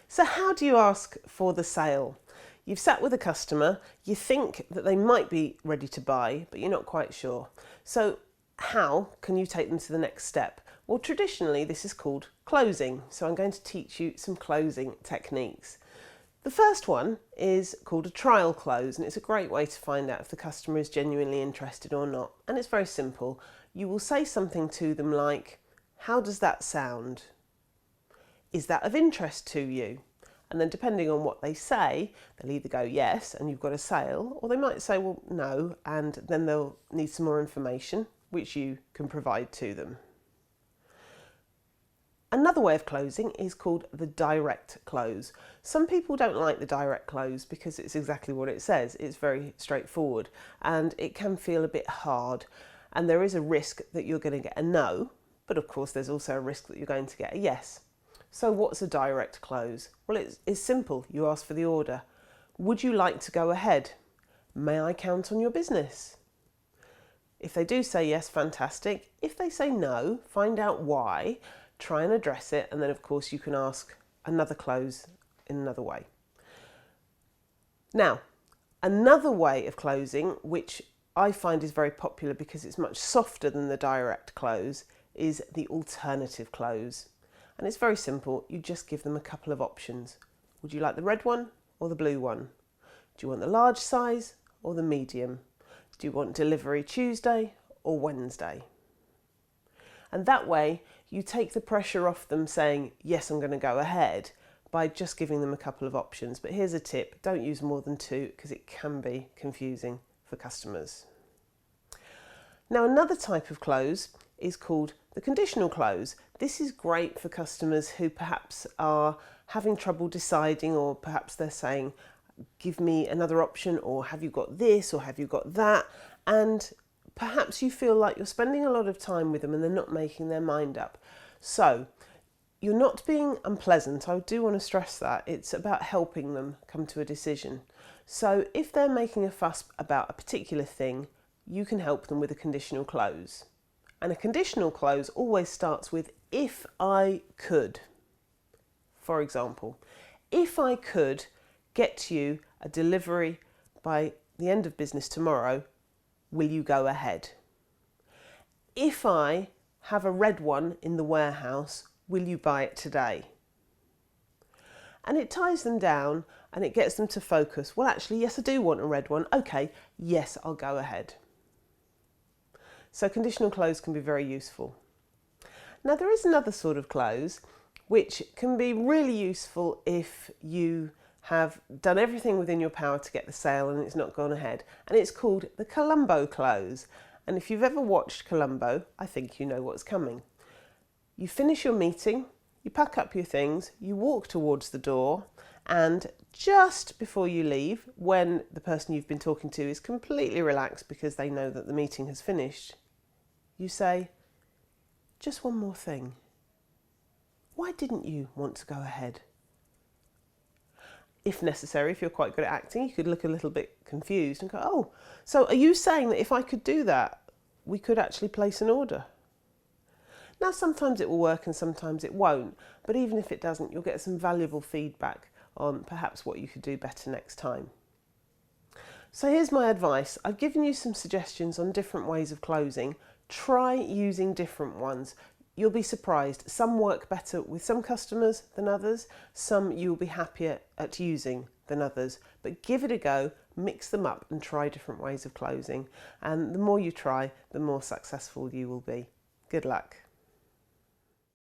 So how do you ask for the sale? You've sat with a customer, you think that they might be ready to buy, but you're not quite sure. So how can you take them to the next step? Well, traditionally this is called closing. So I'm going to teach you some closing techniques. The first one is called a trial close, and it's a great way to find out if the customer is genuinely interested or not. And it's very simple. You will say something to them like, "How does that sound? Is that of interest to you?" And then depending on what they say, they'll either go yes and you've got a sale, or they might say, well, no, and then they'll need some more information, which you can provide to them. Another way of closing is called the direct close. Some people don't like the direct close because it's exactly what it says. It's very straightforward and it can feel a bit hard, and there is a risk that you're going to get a no, but of course there's also a risk that you're going to get a yes. So what's a direct close? Well, it's simple. You ask for the order. Would you like to go ahead? May I count on your business? If they do say yes, fantastic. If they say no, find out why, try and address it, and then of course you can ask another close in another way. Now, another way of closing, which I find is very popular because it's much softer than the direct close, is the alternative close. And it's very simple. You just give them a couple of options. Would you like the red one or the blue one? Do you want the large size or the medium? Do you want delivery Tuesday or Wednesday? And that way you take the pressure off them saying, yes, I'm going to go ahead, by just giving them a couple of options. But here's a tip. Don't use more than two because it can be confusing for customers. Now, another type of close is called the conditional close. This is great for customers who perhaps are having trouble deciding, or perhaps they're saying, give me another option, or have you got this, or have you got that? And perhaps you feel like you're spending a lot of time with them and they're not making their mind up. So you're not being unpleasant. I do want to stress that. It's about helping them come to a decision. So if they're making a fuss about a particular thing, you can help them with a conditional close. And a conditional close always starts with, if I could. For example, if I could get you a delivery by the end of business tomorrow, will you go ahead? If I have a red one in the warehouse, will you buy it today? And it ties them down and it gets them to focus. Well, actually, yes, I do want a red one. Okay, yes, I'll go ahead. So conditional close can be very useful. Now, there is another sort of close which can be really useful if you have done everything within your power to get the sale and it's not gone ahead. And it's called the Columbo Close. And if you've ever watched Columbo, I think you know what's coming. You finish your meeting, you pack up your things, you walk towards the door, and just before you leave, when the person you've been talking to is completely relaxed because they know that the meeting has finished, you say, just one more thing. Why didn't you want to go ahead? If necessary, if you're quite good at acting, you could look a little bit confused and go, oh, so are you saying that if I could do that, we could actually place an order? Now, sometimes it will work and sometimes it won't, but even if it doesn't, you'll get some valuable feedback on perhaps what you could do better next time. So here's my advice. I've given you some suggestions on different ways of closing. Try using different ones. You'll be surprised. Some work better with some customers than others. Some you'll be happier at using than others. But give it a go, mix them up and try different ways of closing. And the more you try, the more successful you will be. Good luck.